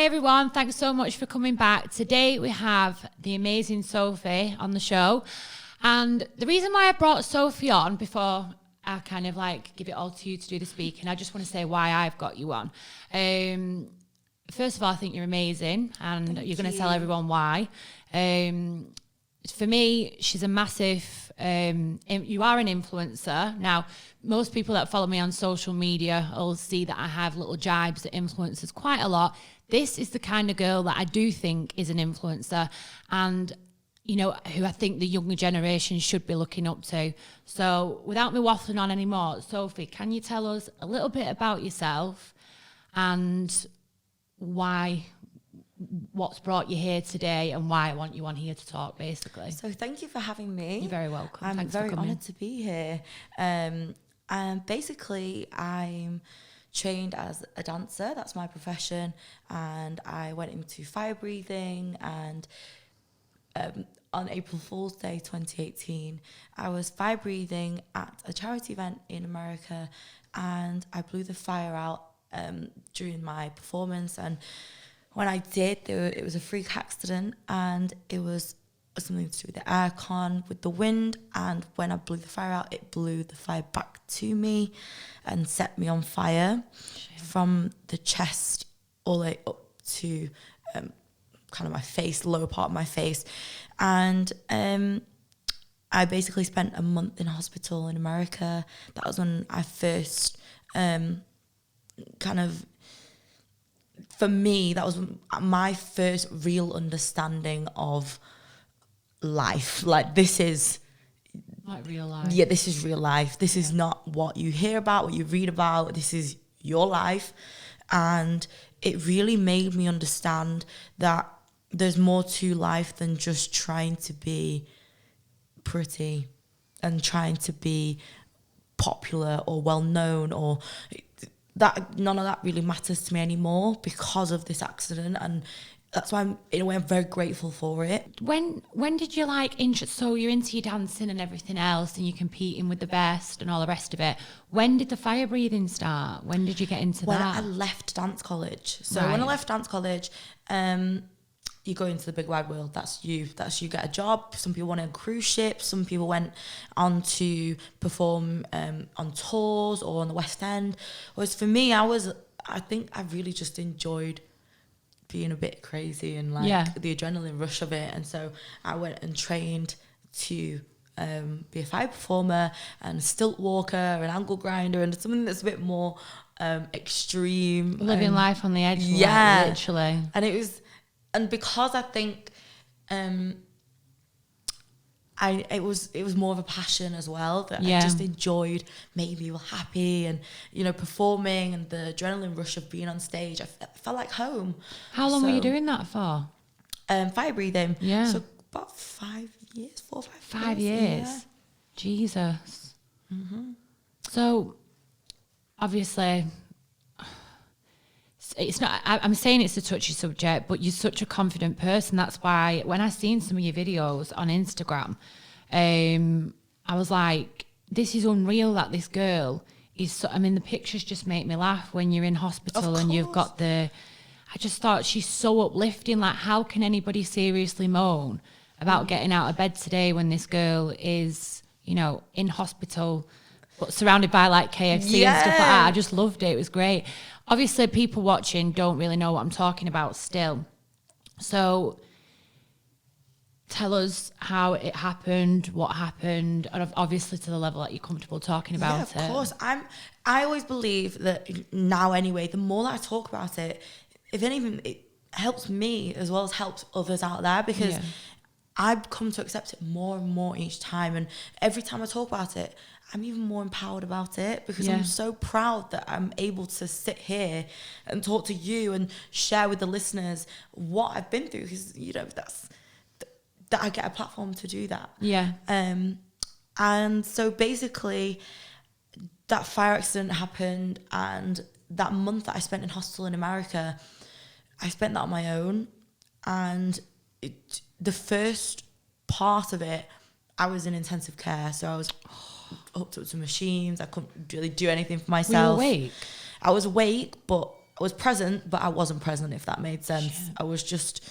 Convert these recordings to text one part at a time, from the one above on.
Hi everyone, thanks so much for coming back. Today we have the amazing Sophie on the show. And the reason why I brought Sophie on, before I kind of like give it all to you to do the speaking, I just want to say why I've got you on. First of all, I think you're amazing, and you're going to tell everyone why. For me, she's a massive, you are an influencer. Now, most people that follow me on social media will see that I have little jibes at influencers quite a lot. This is the kind of girl that I do think is an influencer, and you know, who I think the younger generation should be looking up to. So without me waffling on anymore, Sophie, can you tell us a little bit about yourself and what's brought you here today and why I want you on here to talk, basically? So thank you for having me. You're very welcome. I'm Thanks very for coming. honoured to be here. And basically, I'm trained as a dancer. That's my profession. And I went into Firebreathing, and on April Fool's Day 2018, I was Firebreathing at a charity event in America, and I blew the fire out during my performance. And when I did, it was a freak accident, and it was something to do with the aircon, with the wind. And when I blew the fire out, it blew the fire back to me and set me on fire from the chest all the way up to kind of my face, lower part of my face. And I basically spent a month in hospital in America. That was when I first for me, that was my first real understanding of life. Like, this is like real life. Yeah, this is real life. This is not what you hear about, what you read about. This is your life. And it really made me understand that there's more to life than just trying to be pretty and trying to be popular or well known, or that. None of that really matters to me anymore because of this accident. And that's why in a way I'm very grateful for it. When did you so you're into your dancing and everything else, and you're competing with the best and all the rest of it. When did the fire breathing start? When did you get into that? When I left dance college. So when I left dance college, you go into the big wide world. That's you get a job. Some people went on cruise ships. Some people went on to perform on tours or on the West End. Whereas for me, I think I really just enjoyed being a bit crazy and the adrenaline rush of it. And so I went and trained to be a fire performer and a stilt walker and angle grinder and something that's a bit more extreme. Living life on the edge, literally. And it was, and because I think it was more of a passion as well, that I just enjoyed making people happy and, you know, performing, and the adrenaline rush of being on stage. I felt like home. How long were you doing that for? Fire breathing. Yeah. So about 5 years, 4 or 5 years. 5 years. Yeah. Jesus. Mm-hmm. So obviously, it's not, I'm saying it's a touchy subject, but you're such a confident person. That's why when I seen some of your videos on Instagram, I was like, this is unreal that this girl is so, I mean, the pictures just make me laugh when you're in hospital and you've got I just thought she's so uplifting. Like, how can anybody seriously moan about getting out of bed today when this girl is, you know, in hospital, but surrounded by like KFC and stuff like that? I just loved it. It was great. Obviously, people watching don't really know what I'm talking about still. So tell us how it happened, what happened, and obviously to the level that you're comfortable talking about it. Yeah, of course. I always believe that now anyway, the more that I talk about it, if anything, it helps me as well as helps others out there, because I've come to accept it more and more each time. And every time I talk about it, I'm even more empowered about it, because I'm so proud that I'm able to sit here and talk to you and share with the listeners what I've been through, because, you know, that I get a platform to do that. Yeah. And so basically that fire accident happened, and that month that I spent in hospital in America, I spent that on my own. And the first part of it, I was in intensive care, so I was hooked up to machines. I couldn't really do anything for myself. Were you awake? I was awake, but was present, but I wasn't present, if that made sense. Shit. I was just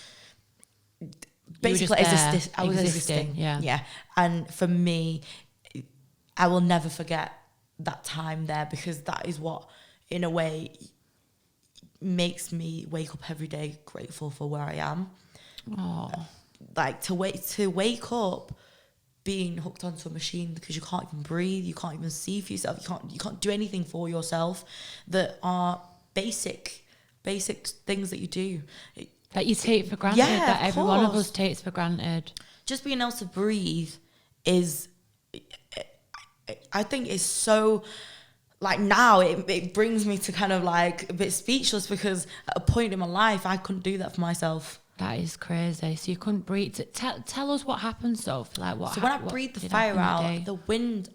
Basically, I was existing. Yeah. And for me, I will never forget that time there, because that is what, in a way, makes me wake up every day grateful for where I am. Oh. Like to wake up being hooked onto a machine because you can't even breathe, you can't even see for yourself, you can't do anything for yourself, that are basic things that you do. That you take for granted, that every one of us takes for granted. Just being able to breathe is, I think, is so, like, now it brings me to kind of like a bit speechless, because at a point in my life I couldn't do that for myself. That is crazy. So you couldn't breathe. Tell us what happened, Sophie. Like what? So when I breathed the fire out, the wind,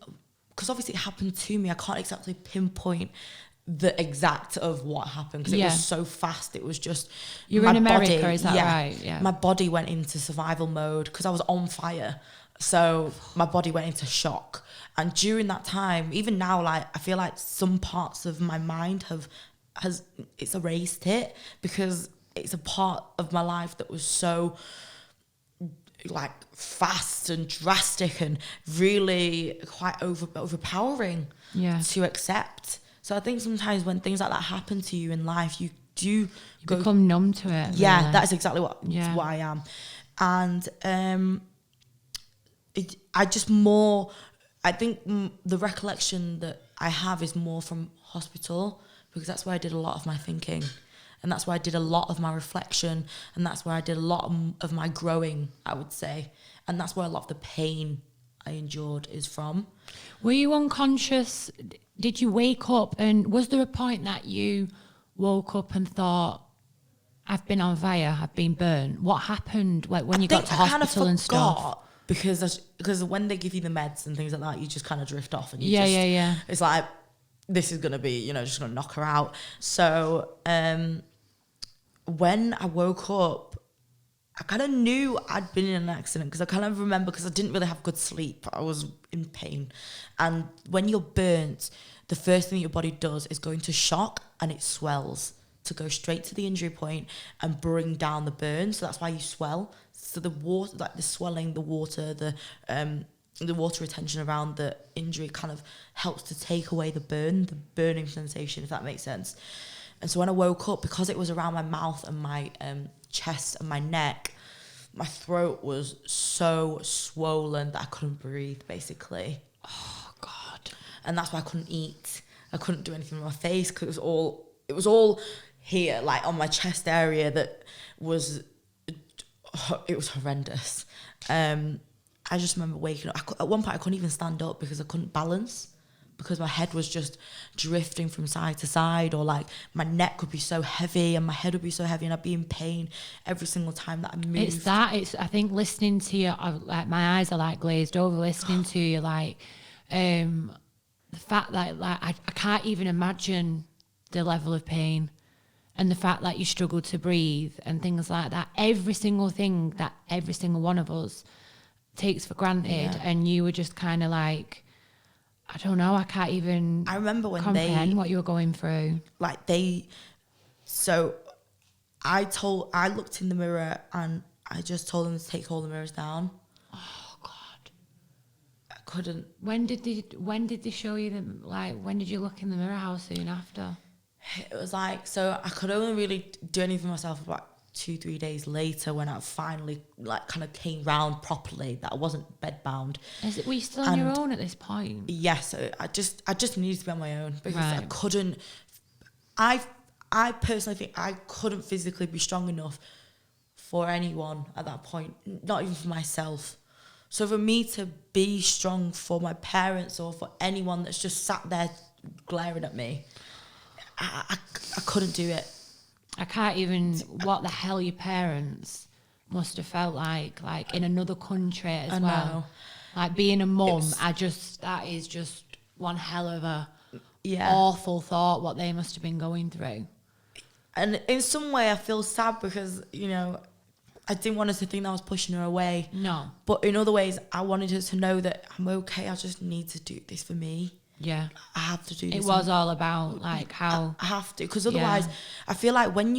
because obviously it happened to me, I can't exactly pinpoint the exact of what happened, because it was so fast. It was just, you were in America, is that right? Yeah, my body went into survival mode because I was on fire, so my body went into shock. And during that time, even now, like, I feel like some parts of my mind it's erased it, because it's a part of my life that was so, like, fast and drastic and really quite overpowering to accept. So I think sometimes when things like that happen to you in life, you become numb to it. Yeah, really. That is exactly what I am. And I think the recollection that I have is more from hospital, because that's where I did a lot of my thinking, and that's where I did a lot of my reflection, and that's where I did a lot of my growing, I would say. And that's where a lot of the pain I endured is from. Were you unconscious? Did you wake up, and was there a point that you woke up and thought, I've been on fire, I've been burnt? What happened, like, when you got to hospital and stuff? Because when they give you the meds and things like that, you just kind of drift off, and you it's like, this is going to be, just going to knock her out. So when I woke up, I kind of knew I'd been in an accident, because I kind of remember, because I didn't really have good sleep. I was in pain. And when you're burnt, the first thing your body does is go into shock, and it swells to go straight to the injury point and bring down the burn. So that's why you swell. So the water, like the swelling, the water retention around the injury kind of helps to take away the burning sensation, if that makes sense. And so when I woke up, because it was around my mouth and my chest and my neck, my throat was so swollen that I couldn't breathe, basically. Oh God. And that's why I couldn't eat. I couldn't do anything with my face, because it was all here, like on my chest area, that was, it was horrendous. I just remember waking up. At one point I couldn't even stand up because I couldn't balance, because my head was just drifting from side to side, or like my neck would be so heavy and my head would be so heavy, and I'd be in pain every single time that I moved. I think listening to you, like, my eyes are like glazed over listening to you, like, the fact that, like, I can't even imagine the level of pain, and the fact that you struggle to breathe and things like that. Every single thing that every single one of us takes for granted, and you were just kind of like, I don't know, I can't even remember when comprehend what you were going through. Like so I looked in the mirror, and I just told them to take all the mirrors down. Oh God. I couldn't. When did they show you them? Like, when did you look in the mirror? How soon after? It was like, so I could only really do anything myself about 2-3 days later, when I finally, like, kind of came round properly, that I wasn't bedbound. Were you still on your own at this point? Yes, I just needed to be on my own, because I couldn't. I personally think I couldn't physically be strong enough for anyone at that point, not even for myself. So for me to be strong for my parents, or for anyone that's just sat there glaring at me, I couldn't do it. I can't even, what the hell your parents must have felt like in another country as well. Know. Like, being a mum, that is just one hell of a awful thought, what they must have been going through. And in some way I feel sad, because, I didn't want her to think that I was pushing her away. No. But in other ways, I wanted her to know that I'm okay, I just need to do this for me. Yeah. I have to do this. It was all about like how I have to, because otherwise I feel like when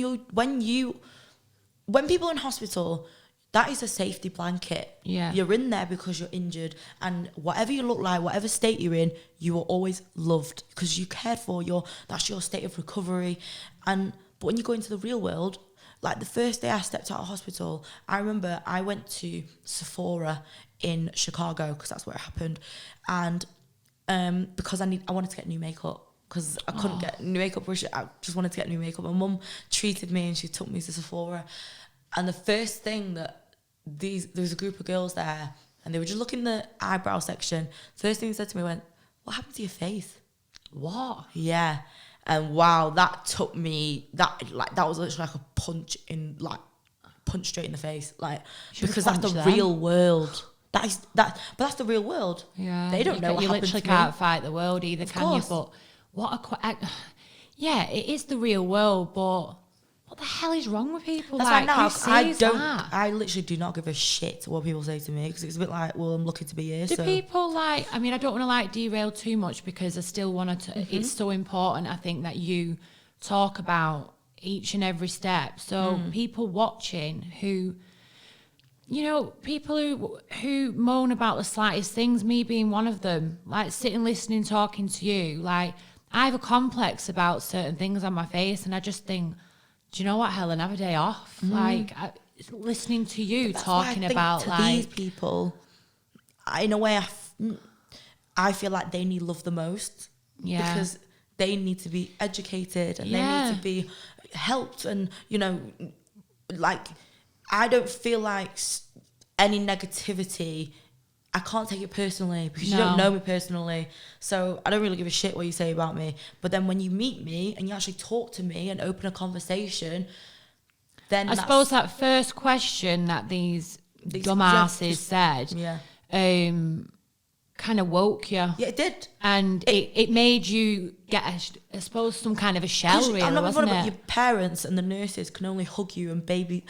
people in hospital, that is a safety blanket. Yeah. You're in there because you're injured, and whatever you look like, whatever state you're in, you are always loved because you cared for. That's your state of recovery. But when you go into the real world, like the first day I stepped out of hospital, I remember I went to Sephora in Chicago because that's where it happened, and because I wanted to get new makeup because I couldn't get new makeup. I just wanted to get new makeup. My mum treated me and she took me to Sephora, and the first thing that there was a group of girls there, and they were just looking in the eyebrow section. First thing they said to me went, "What happened to your face?" what? Yeah. And wow, that took me, that was literally like a punch straight in the face, like, because that's the real world. But that's the real world. Yeah, they don't know what you happened literally to can't me. fight the world either, Of can course. you? But yeah, it is the real world, but what the hell is wrong with people? That's like, why now that? I literally do not give a shit what people say to me, because it's a bit like, well, I'm lucky to be here. Do people like, I mean, I don't want to like derail too much because I still want to, it's so important, I think, that you talk about each and every step. So people watching who, you know, people who moan about the slightest things, me being one of them, like sitting, listening, talking to you, like I have a complex about certain things on my face, and I just think, do you know what, Helen, have a day off. Like, listening to you talking about to like these people, in a way, I feel like they need love the most. Yeah. Because they need to be educated and they need to be helped, and you know, like, I don't feel like any negativity, I can't take it personally because you don't know me personally, so I don't really give a shit what you say about me. But then when you meet me and you actually talk to me and open a conversation, then I suppose that first question that these dumbasses said kind of woke you. Yeah, it did. And it made you get, I suppose, some kind of a shell, really, I'm not wasn't about it? your parents and the nurses can only hug you and baby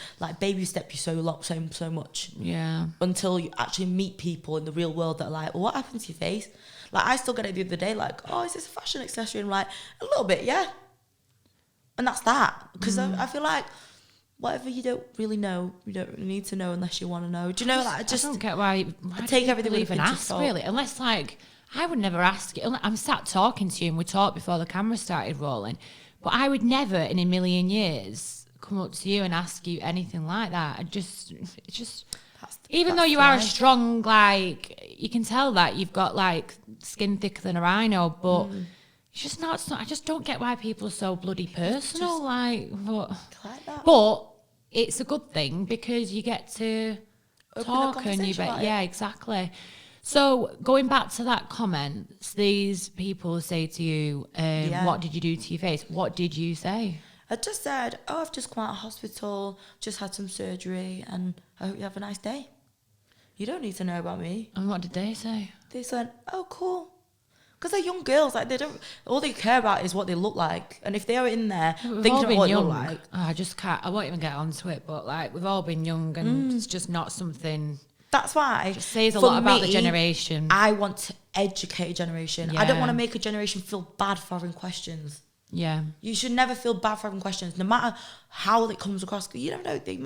step you so much. Yeah. Until you actually meet people in the real world that are like, well, what happened to your face? Like, I still get it the other day, like, oh, is this a fashion accessory? And I'm like, a little bit, yeah. And that's that. Because I feel like whatever you don't really know, you don't really need to know unless you want to know. Do you know, like, I don't get why take everything with a even pinch of ask, salt. really, unless like I would never ask you. I'm sat talking to you and we talked before the camera started rolling, but I would never in a million years come up to you and ask you anything like that. Even though you are a strong, like, you can tell that you've got like skin thicker than a rhino, but it's just not. It's not. I just don't get why people are so bloody personal. But it's a good thing because you get to talk and you yeah, exactly. So going back to that comment, these people say to you, "What did you do to your face?" What did you say? I just said, "Oh, I've just come out of hospital, just had some surgery, and I hope you have a nice day." You don't need to know about me. And what did they say? They said, "Oh, cool." Because they're young girls, like, they don't. All they care about is what they look like, and if they are in there thinking about what they look like, I just can't. I won't even get onto it. But like, we've all been young, and it's just not something. That's why it says a lot about the generation. I want to educate a generation. I don't want to make a generation feel bad for having questions. Yeah, you should never feel bad for having questions, no matter how it comes across. You never know, they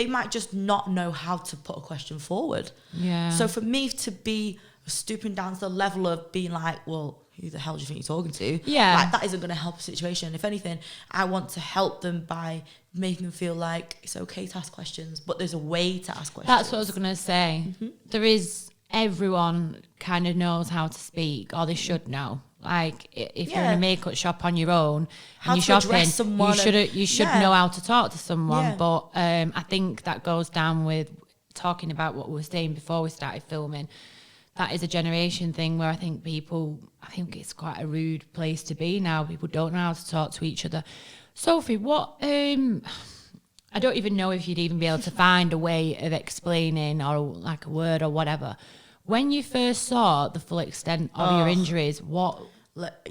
might just not know how to put a question forward. Yeah. So for me to be stooping down to the level of being like, well, who the hell do you think you're talking to? Yeah. Like, that isn't going to help a situation. If anything, I want to help them by making them feel like it's okay to ask questions, but there's a way to ask questions. That's what I was going to say. There is, everyone kind of knows how to speak, or they should know. Like, if you're in a makeup shop on your own and you're shopping, you should know how to talk to someone. Yeah. But I think that goes down with talking about what we were saying before we started filming. That is a generation thing where I think it's quite a rude place to be now. People don't know how to talk to each other. Sophie, what, I don't even know if you'd even be able to find a way of explaining, or like a word or whatever. When you first saw the full extent of your injuries, what? It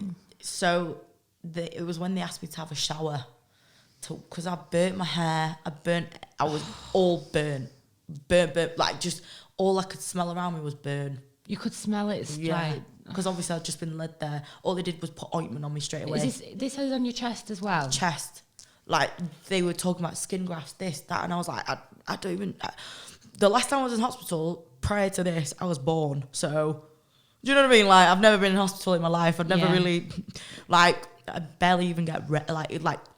was when they asked me to have a shower, because I burnt my hair. I was all burnt, like, just all I could smell around me was burn. You could smell it. Like, because obviously I'd just been led there. All they did was put ointment on me straight away. This is on your chest as well? Chest. Like, they were talking about skin grafts, this, that, and I was like, I don't even... the last time I was in hospital, prior to this, I was born, so... Do you know what I mean? Like, I've never been in hospital in my life. I've never really... Like, I barely even get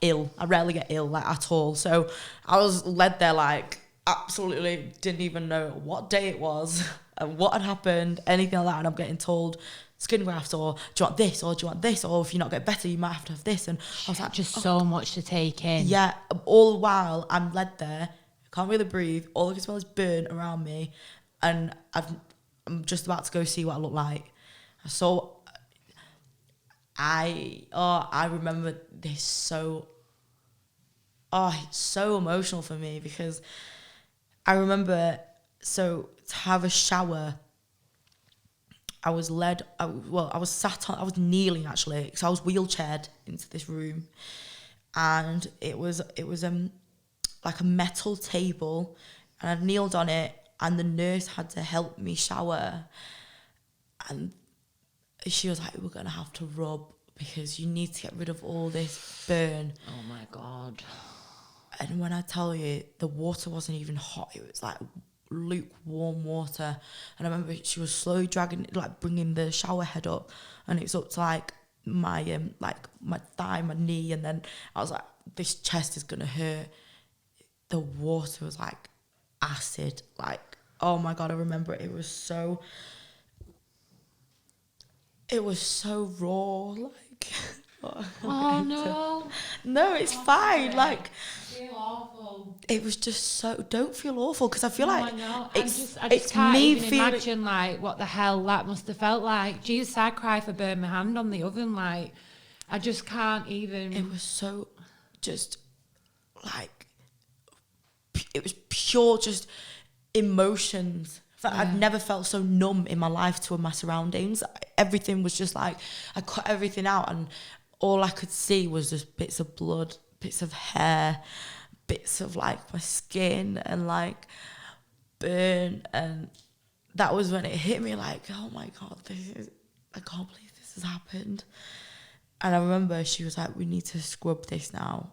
ill. I rarely get ill, like, at all. So, I was led there, like, absolutely didn't even know what day it was and what had happened, anything like that, and I'm getting told... skin grafts, or do you want this, or do you want this, or if you're not getting better you might have to have this. And I was like, just so much to take in. Yeah, all the while I'm led there, I can't really breathe, all I can smell is burn around me, and I'm just about to go see what I look like. So I remember this it's so emotional for me, because I remember, so to have a shower, I was kneeling actually, because I was wheelchaired into this room, and it was like a metal table, and I kneeled on it, and the nurse had to help me shower, and she was like, we're gonna have to rub because you need to get rid of all this burn. Oh my God. And when I tell you, the water wasn't even hot, it was like lukewarm water, and I remember she was slowly bringing the shower head up, and it's up to like my thigh, my knee, and then I was like, this chest is gonna hurt. The water was like acid, like, oh my God, I remember it was so raw, like oh no. No, it's fine. Sorry. Like, I feel awful. it was just so. Don't feel awful, because I feel I like know. it's I just can't me even feeling. imagine like what the hell that must have felt like. Jesus, I cry if I burn my hand on the oven. Like, I just can't even. It was so, just like, it was pure just emotions. I've never felt so numb in my life to my surroundings. Everything was just like, I cut everything out, and all I could see was just bits of blood, bits of hair, bits of like my skin, and like burn. And that was when it hit me, like, oh my God, I can't believe this has happened. And I remember she was like, we need to scrub this now.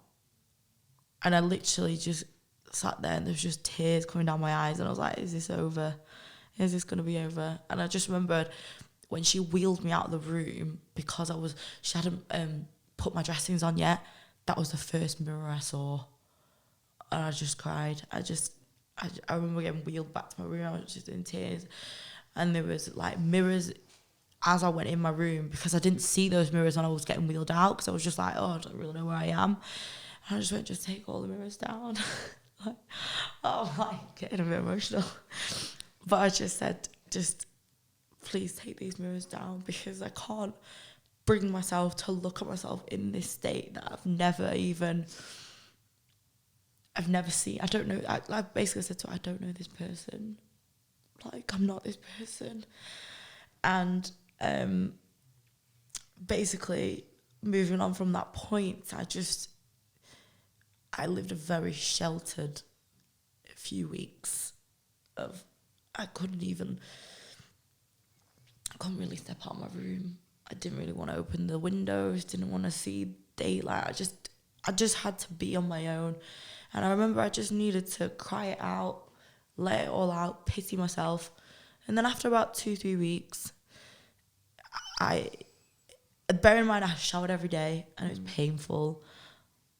And I literally just sat there, and there was just tears coming down my eyes, and I was like, is this over? Is this going to be over? And I just remembered when she wheeled me out of the room, because she hadn't put my dressings on yet, that was the first mirror I saw. And I just cried. I remember getting wheeled back to my room, I was just in tears. And there was like mirrors as I went in my room, because I didn't see those mirrors when I was getting wheeled out, because I was just like, oh, I don't really know where I am. And I just went, just take all the mirrors down. Like, oh my, getting a bit emotional. But I just said, just please take these mirrors down, because I can't bring myself to look at myself in this state that I've never seen. I don't know. I basically said to her, I don't know this person. Like, I'm not this person. And basically, moving on from that point, I lived a very sheltered few weeks of, I couldn't really step out of my room. I didn't really want to open the windows, didn't want to see daylight. I just had to be on my own. And I remember I just needed to cry it out, let it all out, pity myself. And then after about 2-3 weeks, bear in mind I showered every day, and it was painful.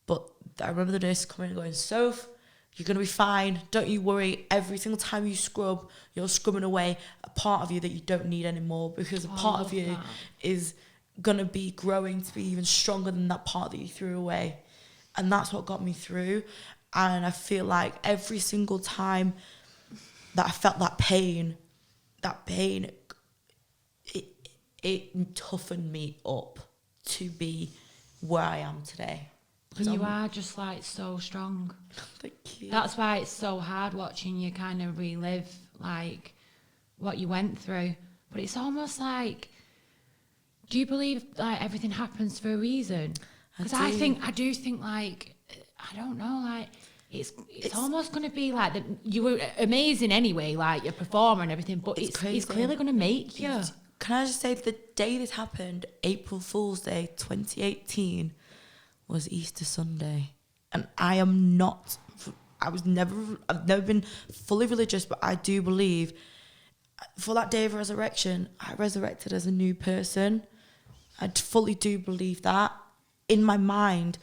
But I remember the nurse coming and going, Soph, you're going to be fine. Don't you worry. Every single time you scrub, you're scrubbing away a part of you that you don't need anymore, because a part of you is going to be growing to be even stronger than that part that you threw away. And that's what got me through. And I feel like every single time that I felt that pain, it toughened me up to be where I am today. You are just like so strong. Thank you. That's why it's so hard watching you kind of relive like what you went through. But it's almost like, do you believe like everything happens for a reason? Because I do think like, I don't know, like it's almost going to be like that. You were amazing anyway, like your performer and everything, but it's clearly going to make you. can I just say the day this happened, April Fool's Day 2018, was Easter Sunday. And I've never been fully religious, but I do believe for that day of resurrection, I resurrected as a new person. I fully do believe that. In my mind,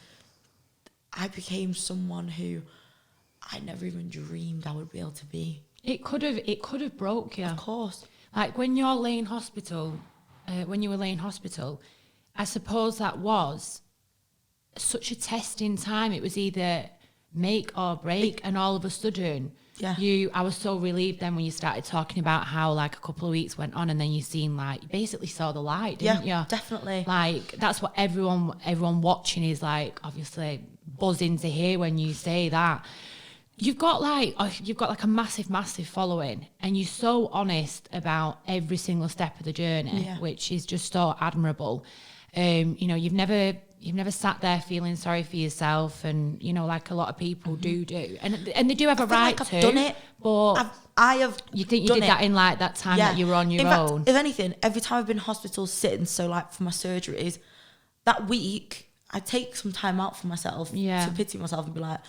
I became someone who I never even dreamed I would be able to be. It could have broke you. Of course. Like when you were laying hospital, I suppose that was such a testing time. It was either make or break, and all of a sudden, I was so relieved then when you started talking about how like a couple of weeks went on, and then you basically saw the light, didn't you? Definitely. Like that's what everyone watching is like, obviously buzzing to hear when you say that. You've got like a massive following, and you're so honest about every single step of the journey, which is just so admirable. You've never sat there feeling sorry for yourself, and like a lot of people do, and they do have a right like to. I've done it, but I have. You think you did that in like that time that you were on your own? If anything, every time I've been in hospital sitting, so like for my surgeries, that week I take some time out for myself to pity myself and be like.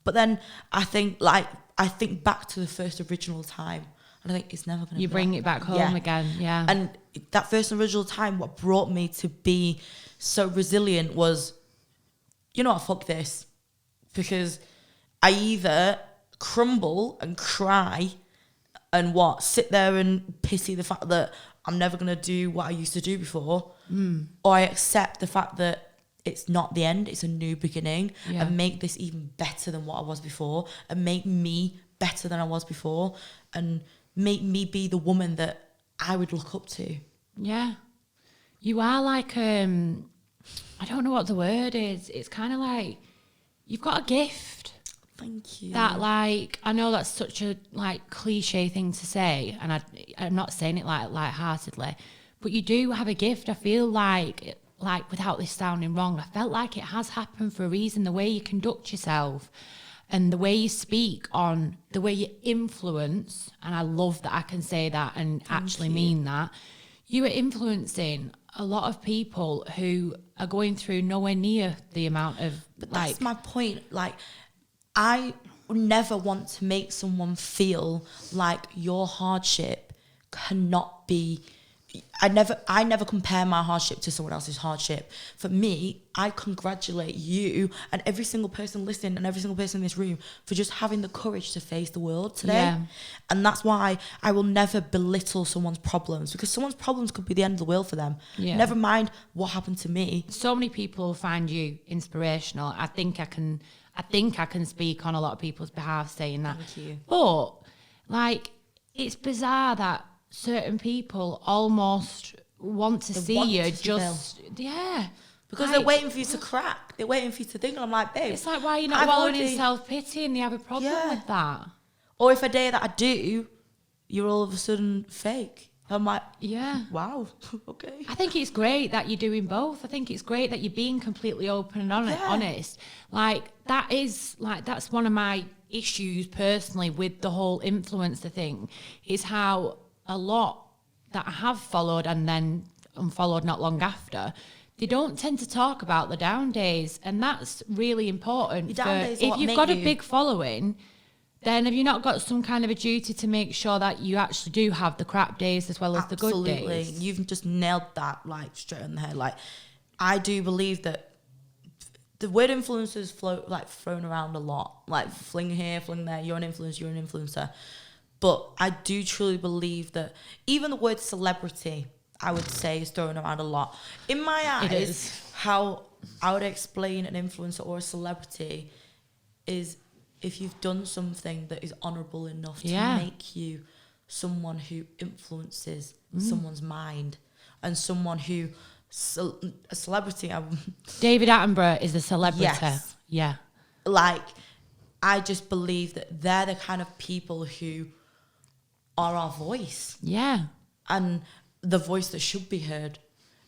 But then I think back to the first original time, and I think it's never going to. You bring it back home again, And that first original time, what brought me to be so resilient was, fuck this, because I either crumble and cry, and sit there and pity the fact that I'm never going to do what I used to do before, or I accept the fact that. It's not the end, it's a new beginning, and make this even better than what I was before, and make me better than I was before, and make me be the woman that I would look up to. Yeah. You are like, I don't know what the word is. It's kind of like, you've got a gift. Thank you. That like, I know that's such a like cliche thing to say, and I'm not saying it like lightheartedly, but you do have a gift. I feel like without this sounding wrong, I felt like it has happened for a reason. The way you conduct yourself and the way you speak on, the way you influence, and I love that I can say that and actually mean that, you are influencing a lot of people who are going through nowhere near the amount of... But that's my point. Like, I never want to make someone feel like your hardship cannot be... I never compare my hardship to someone else's hardship. For me, I congratulate you and every single person listening and every single person in this room for just having the courage to face the world today. Yeah. And that's why I will never belittle someone's problems, because someone's problems could be the end of the world for them. Yeah. Never mind what happened to me. So many people find you inspirational. I think I can speak on a lot of people's behalf saying that. Thank you. But like, it's bizarre that certain people almost want to see you just because they're waiting for you to crack, they're waiting for you to think, and I'm like, babe, it's like, why are you not wallowing in self-pity, and you have a problem with that? Or if a day that I do, you're all of a sudden fake. I'm like, wow, okay. I think it's great that you're doing both. I think it's great that you're being completely open and honest. Like, that's one of my issues personally with the whole influencer thing, is how a lot that I have followed and then unfollowed not long after, they don't tend to talk about the down days, and that's really important. If you've got a big following, then have you not got some kind of a duty to make sure that you actually do have the crap days as well as the good days? Absolutely. You've just nailed that like straight on the head. Like, I do believe that the word influencers thrown around a lot, like fling here, fling there, you're an influencer. But I do truly believe that even the word celebrity, I would say, is thrown around a lot. In my eyes, how I would explain an influencer or a celebrity is if you've done something that is honourable enough to make you someone who influences someone's mind, and someone who... a celebrity... David Attenborough is a celebrity. Yes. Yeah. Like, I just believe that they're the kind of people who... are our voice. Yeah. And the voice that should be heard.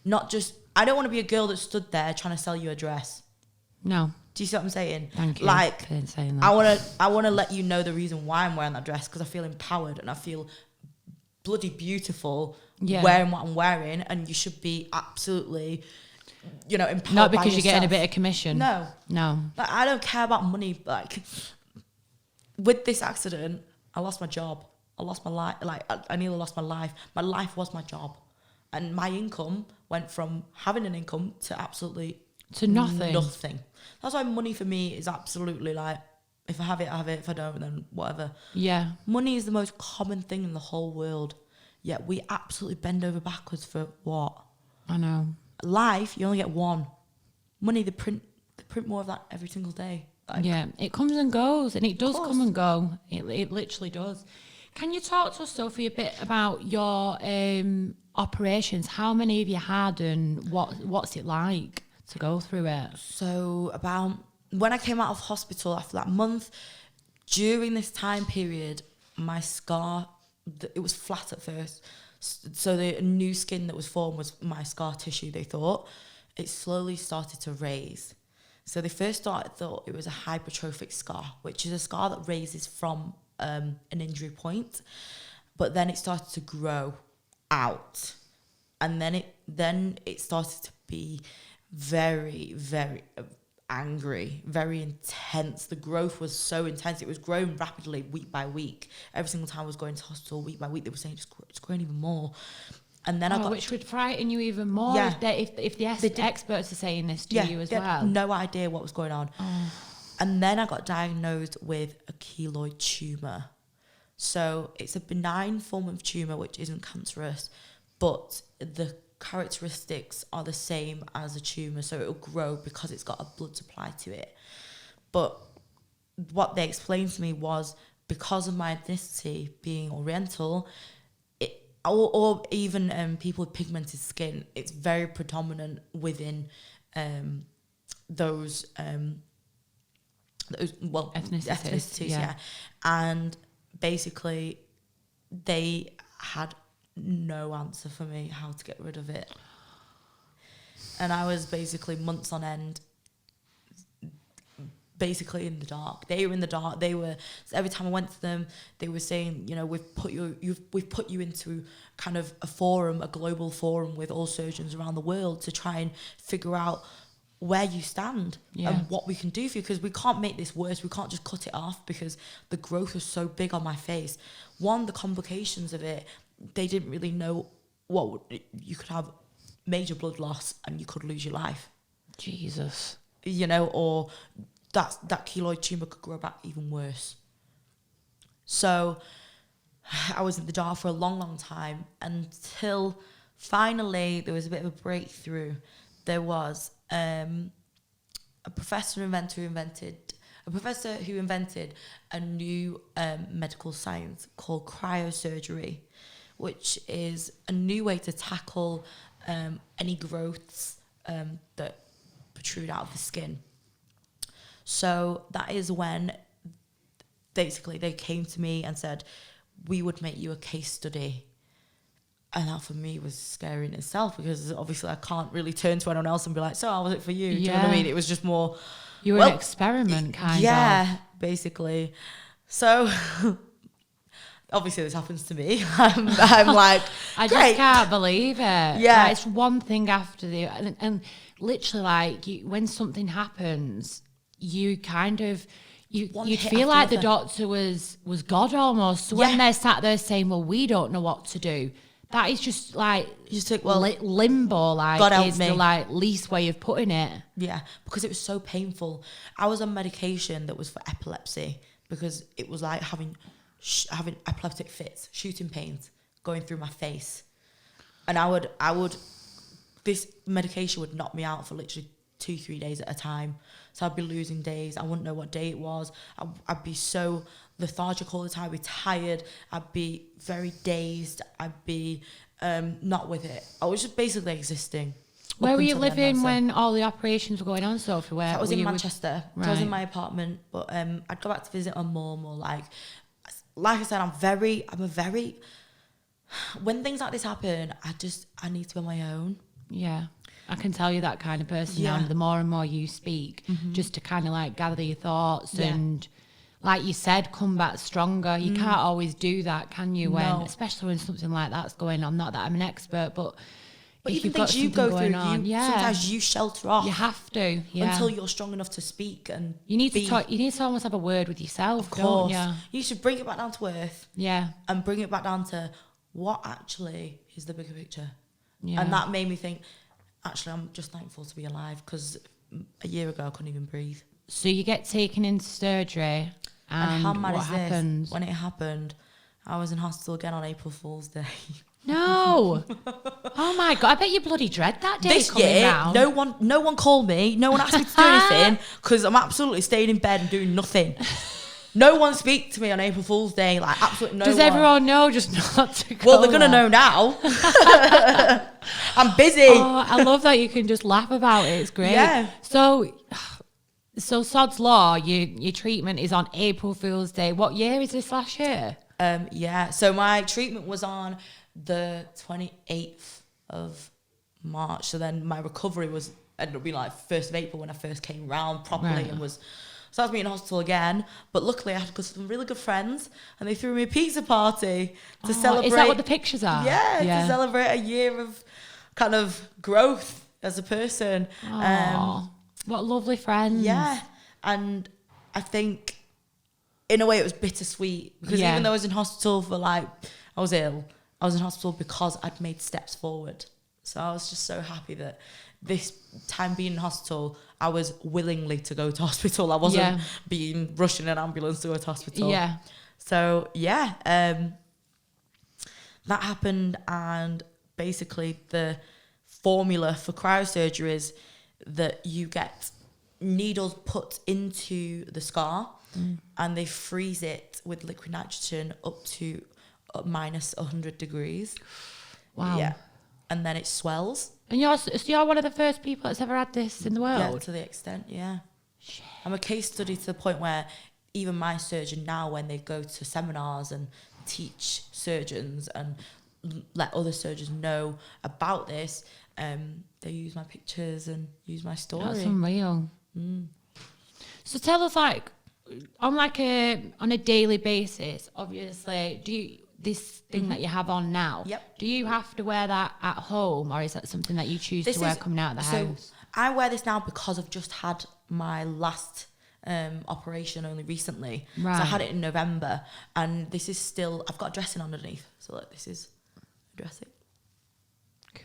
Not just... I don't want to be a girl that stood there trying to sell you a dress. No. Do you see what I'm saying? Thank you like, for saying that. I want to let you know the reason why I'm wearing that dress, because I feel empowered and I feel bloody beautiful wearing what I'm wearing, and you should be absolutely, empowered. Not because by you're getting a yourself. bit of commission. No. No. Like, I don't care about money. Like, with this accident, I lost my job. I lost my life. Like, I nearly lost my life. My life was my job. And my income went from having an income to absolutely... To nothing. Nothing. That's why money for me is absolutely like, if I have it, I have it. If I don't, then whatever. Yeah. Money is the most common thing in the whole world. Yet we absolutely bend over backwards for what? I know. Life, you only get one. Money, they print more of that every single day. Like, yeah, it comes and goes, and it does course. come and go. It literally does. Can you talk to us, Sophie, a bit about your operations? How many have you had, and what's it like to go through it? So about when I came out of hospital after that month, during this time period, my scar, it was flat at first. So the new skin that was formed was my scar tissue, they thought. It slowly started to raise. So they first thought it was a hypertrophic scar, which is a scar that raises from an injury point. But then it started to grow out. And then it started to be very, very angry, very intense. The growth was so intense. It was growing rapidly week by week. Every single time I was going to hospital week by week, they were saying it's growing even more. And then which would frighten you even more if the experts are saying this to you as well. Had no idea what was going on. Oh. And then I got diagnosed with a keloid tumour. So it's a benign form of tumour which isn't cancerous, but the characteristics are the same as a tumour, so it'll grow because it's got a blood supply to it. But what they explained to me was, because of my ethnicity being Oriental, or even people with pigmented skin, it's very predominant within those ethnicities, yeah. And basically, they had no answer for me how to get rid of it. And I was basically months on end basically in the dark. They were in the dark. Every time I went to them, they were saying, we've put you into kind of a global forum with all surgeons around the world to try and figure out where you stand and what we can do for you, because we can't make this worse. We can't just cut it off because the growth was so big on my face. One, the complications of it, they didn't really know you could have major blood loss and you could lose your life. Jesus. Or that keloid tumour could grow back even worse. So I was in the dark for a long, long time until finally there was a bit of a breakthrough. There was a professor who invented a new medical science called cryosurgery, which is a new way to tackle any growths that protrude out of the skin. So that is when basically they came to me and said, we would make you a case study. And that for me was scary in itself, because obviously I can't really turn to anyone else and be like, so how was it for you? Do you know what I mean? It was just more... You were an experiment, kind of. Yeah, basically. So... obviously this happens to me. I'm like, I great. just can't believe it. Yeah. Like, it's one thing after the... And literally, like, when something happens, you kind of... You'd feel like the doctor was God almost. So when they're sat there saying, well, we don't know what to do, that is just like limbo, like, God is the like least way of putting it. Yeah, because it was so painful. I was on medication that was for epilepsy, because it was like having epileptic fits, shooting pains going through my face. And I would this medication would knock me out for literally 2-3 days at a time. So I'd be losing days. I wouldn't know what day it was. I'd be so lethargic all the time. I'd be tired. I'd be very dazed. I'd be not with it. I was just basically existing. Where were you living when all the operations were going on, Sophie? Where I was in Manchester. Right. So I was in my apartment, but I'd go back to visit my mum, or like I said, I'm a very, when things like this happen, I need to be on my own. Yeah. I can tell you that kind of person now. The more and more you speak, just to kind of like gather your thoughts and like you said, come back stronger. You can't always do that, can you? When, especially when something like that's going on. Not that I'm an expert, but if even you've got things you something go going through, on, sometimes you shelter off. You have to, until you're strong enough to speak and you need to talk. You need to almost have a word with yourself, of course. don't you? You should bring it back down to earth. Yeah, and bring it back down to what actually is the bigger picture. yeah. And that made me think. Actually, I'm just thankful to be alive because a year ago I couldn't even breathe. So you get taken into surgery, and how mad what is happens? this? When it happened, I was in hospital again on April Fool's Day. No. Oh my God. I bet you bloody dread that day This coming year, round. no one called me. No one asked me to do anything because I'm absolutely staying in bed and doing nothing. No one speak to me on April Fool's Day. Like, absolutely no one. Does everyone know just not to go? Well, they're going to know now. I'm busy. Oh, I love that you can just laugh about it. It's great. Yeah. So Sod's Law, your treatment is on April Fool's Day. What year is this, last year? Yeah. So my treatment was on the 28th of March. So then my recovery ended up being like 1st of April when I first came round properly Right. and was. So I was being in hospital again, but luckily I had some really good friends and they threw me a pizza party to celebrate. Is that what the pictures are? Yeah, to celebrate a year of kind of growth as a person. What lovely friends. Yeah, and I think in a way it was bittersweet because even though I was in hospital I was ill, I was in hospital because I'd made steps forward. So I was just so happy that this time being in hospital, I was willingly to go to hospital. I wasn't being rushed in an ambulance to go to hospital. Yeah. So that happened, and basically the formula for cryosurgery is that you get needles put into the scar and they freeze it with liquid nitrogen up to minus 100 degrees. Wow. Yeah. And then it swells. And you're one of the first people that's ever had this in the world? Yeah, to the extent, yeah. Shit. I'm a case study to the point where even my surgeon now, when they go to seminars and teach surgeons and let other surgeons know about this, they use my pictures and use my story. That's unreal. So tell us, on a daily basis, obviously, this thing that you have on now, do you have to wear that at home, or is that something that you choose to wear coming out of the house? I wear this now because I've just had my last operation only recently. Right. So I had it in November, and this is still, I've got a dressing underneath. So look, this is a dressing.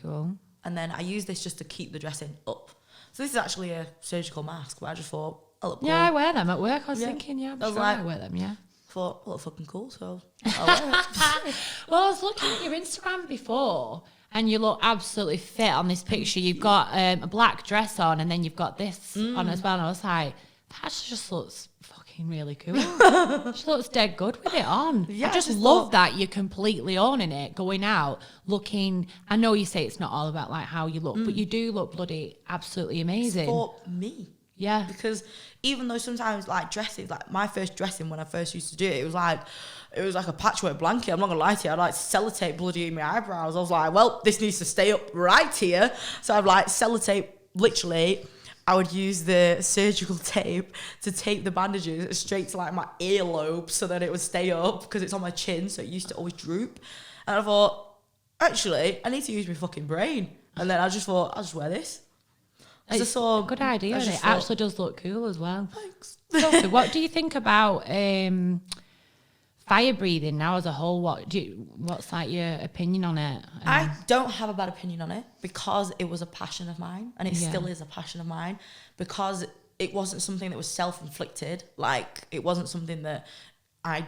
Cool. And then I use this just to keep the dressing up. So this is actually a surgical mask, but I just thought, I look cool. Yeah, I wear them at work. I was thinking, I was like, I wear them, yeah. Thought, I look fucking cool, so I'll wear it. Well, I was looking at your Instagram before, and you look absolutely fit on this picture. You've got a black dress on, and then you've got this on as well. And I was like, that just looks fucking really cool. She looks dead good with it on. Yeah, I just love that you're completely owning it, going out, looking. I know you say it's not all about how you look, but you do look bloody absolutely amazing. For me. Yeah. Because even though sometimes dressing, my first dressing when I first used to do it, it was like a patchwork blanket. I'm not gonna lie to you. I'd sellotape bloody in my eyebrows. I was like, well, this needs to stay up right here. So I'd sellotape, literally, I would use the surgical tape to tape the bandages straight to my earlobe so that it would stay up because it's on my chin, so it used to always droop. And I thought, actually, I need to use my fucking brain. And then I just thought, I'll just wear this. It's a good idea, and it actually does look cool as well. Thanks. Sophie, what do you think about fire breathing now as a whole? What's your opinion on it? I don't have a bad opinion on it because it was a passion of mine, and it still is a passion of mine, because it wasn't something that was self-inflicted. It wasn't something that I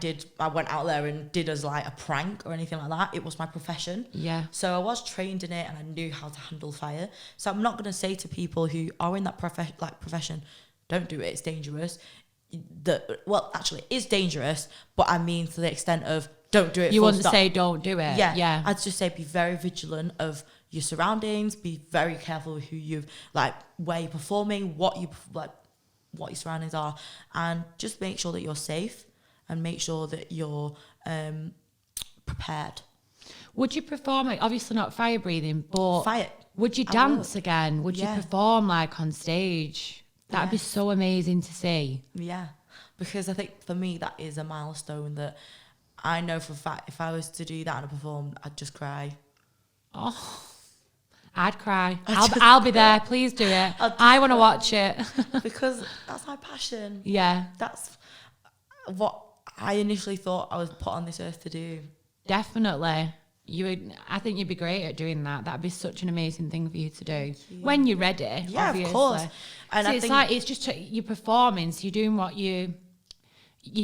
went out there and did as a prank or anything like that. It was my profession. Yeah. So I was trained in it and I knew how to handle fire. So I'm not going to say to people who are in that profession, don't do it, it's dangerous. Actually, it is dangerous, but I mean to the extent of don't do it. You wouldn't say don't do it. Yeah. I'd just say be very vigilant of your surroundings, be very careful with who you've, where you're performing, what your surroundings are, and just make sure that you're safe. And make sure that you're prepared. Would you perform, obviously not fire breathing, but Fire. Would you dance again? Would you perform on stage? That'd be so amazing to see. Yeah. because I think for me that is a milestone that I know for a fact if I was to do that and perform, I'd just cry. Oh, I'd cry. I'll be there. Please do it. I want to watch it. Because that's my passion. Yeah. That's what I initially thought I was put on this earth to do. Definitely. I think you'd be great at doing that. That'd be such an amazing thing for you to do when you're ready. Yeah, obviously. of course. And so I it's think like, it's just you're performing, so you're doing what you're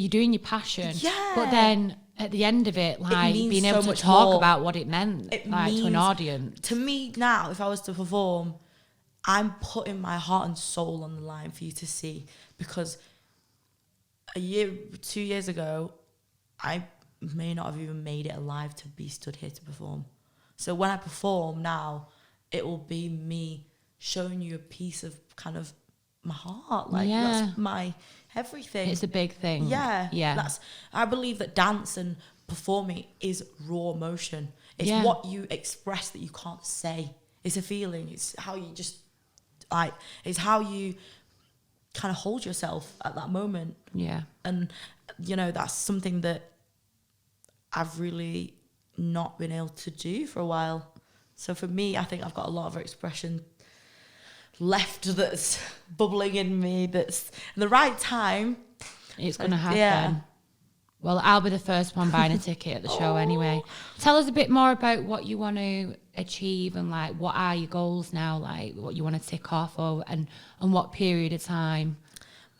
doing your passion. Yeah. But then at the end of it, like being able to talk about what it meant to an audience. To me now, if I was to perform, I'm putting my heart and soul on the line for you to see, because 2 years ago, I may not have even made it alive to be stood here to perform. So when I perform now, it will be me showing you a piece of kind of my heart. Like that's my everything. It's a big thing. Yeah. I believe that dance and performing is raw emotion. It's what you express that you can't say. It's a feeling. It's how you just it's how you kind of hold yourself at that moment. Yeah. And that's something that I've really not been able to do for a while. So for me, I think I've got a lot of expression left that's bubbling in me, that's in the right time. It's going to happen. Yeah. Well, I'll be the first one buying a ticket at the show anyway. Tell us a bit more about what you want to achieve and like what are your goals now, like what you want to tick off and what period of time.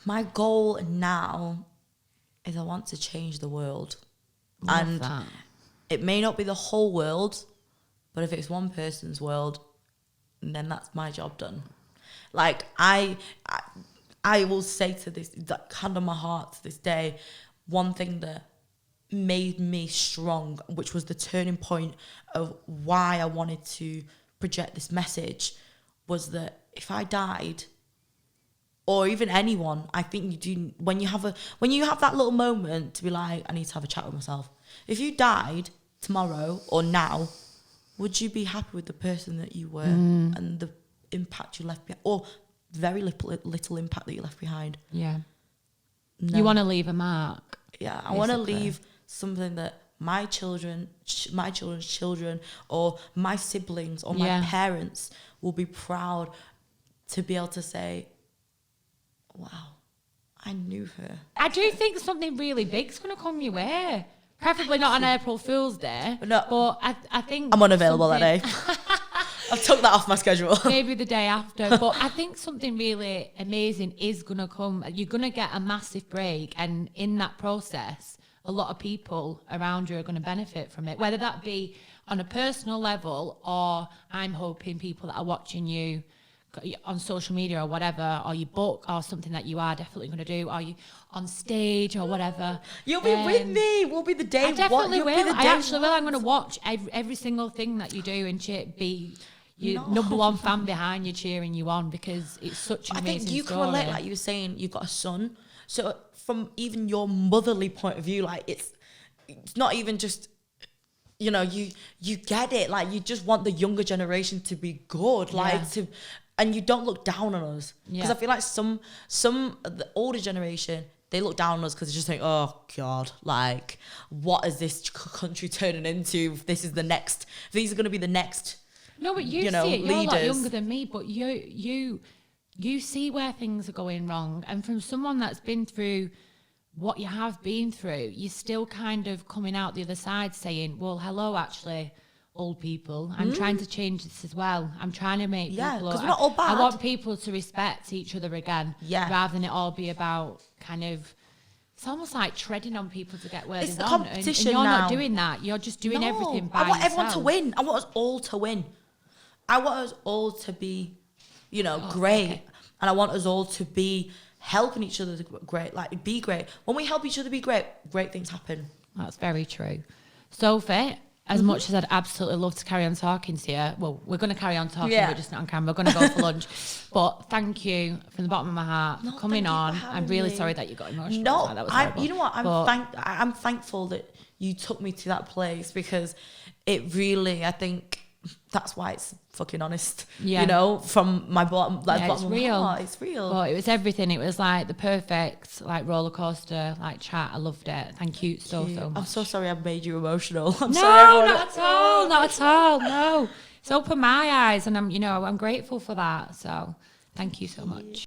My goal now is I want to change the world. Love that. It may not be the whole world, but if it's one person's world, then that's my job done. Like I will say to this, that hand on my heart to this day, one thing that made me strong, which was the turning point of why I wanted to project this message, was that if I died, or even anyone, I think you do, when you have that little moment to be like, I need to have a chat with myself. If you died tomorrow or now, would you be happy with the person that you were and the impact you left behind, or very little impact that you left behind? Yeah. No. You want to leave a mark. Yeah, I want to leave something that my children's children, or my siblings, or my parents will be proud to be able to say, wow, I knew her. I do think something really big's going to come your way. Preferably not on April Fool's Day. No, but I think... I'm unavailable that day. I've took that off my schedule. Maybe the day after. But I think something really amazing is going to come. You're going to get a massive break. And in that process, a lot of people around you are going to benefit from it. Whether that be on a personal level, or I'm hoping people that are watching you on social media or whatever, or your book or something that you are definitely going to do, or you on stage or whatever. You'll be with me. We'll be the day. I definitely will. I actually will. I'm going to watch every single thing that you do and be your number one fan behind you, cheering you on, because it's such an amazing story. I think you can relate, like you were saying, you've got a son. So from even your motherly point of view, like it's not even just, you get it. Like you just want the younger generation to be good, and you don't look down on us. Because I feel like some the older generation, they look down on us because they just think, oh God, like what is this country turning into? If this is the next, if these are going to be the next. No, but you see it. You're leaders. A lot younger than me, but you see where things are going wrong, and from someone that's been through what you have been through, you're still kind of coming out the other side saying, well, hello, actually, old people, I'm trying to change this as well. I'm trying to make people... because we're not all bad. I want people to respect each other again, rather than it all be about kind of... It's almost like treading on people to get where they want. And you're not doing that. You're just doing everything by yourself. I want everyone to win. I want us all to win. I want us all to be, great. Okay. And I want us all to be helping each other to be great. When we help each other be great, great things happen. That's very true. Sophie, as much as I'd absolutely love to carry on talking to you, well, we're going to carry on talking, but just not on camera. We're going to go for lunch. But thank you from the bottom of my heart for coming on. I'm really sorry that you got emotional. No, that was horrible. You know what? I'm thankful that you took me to that place, because it really, I think, that's why it's fucking honest. Yeah. You know, from my bottom, like Yeah, it's bottom of my real. heart, it's real. But it was everything. It was like the perfect like roller coaster like chat. I loved it. Thank you so much. I'm so sorry I made you emotional. I'm No, sorry, not at all. Not at all. No, it's opened my eyes, and I'm grateful for that. So thank you so much.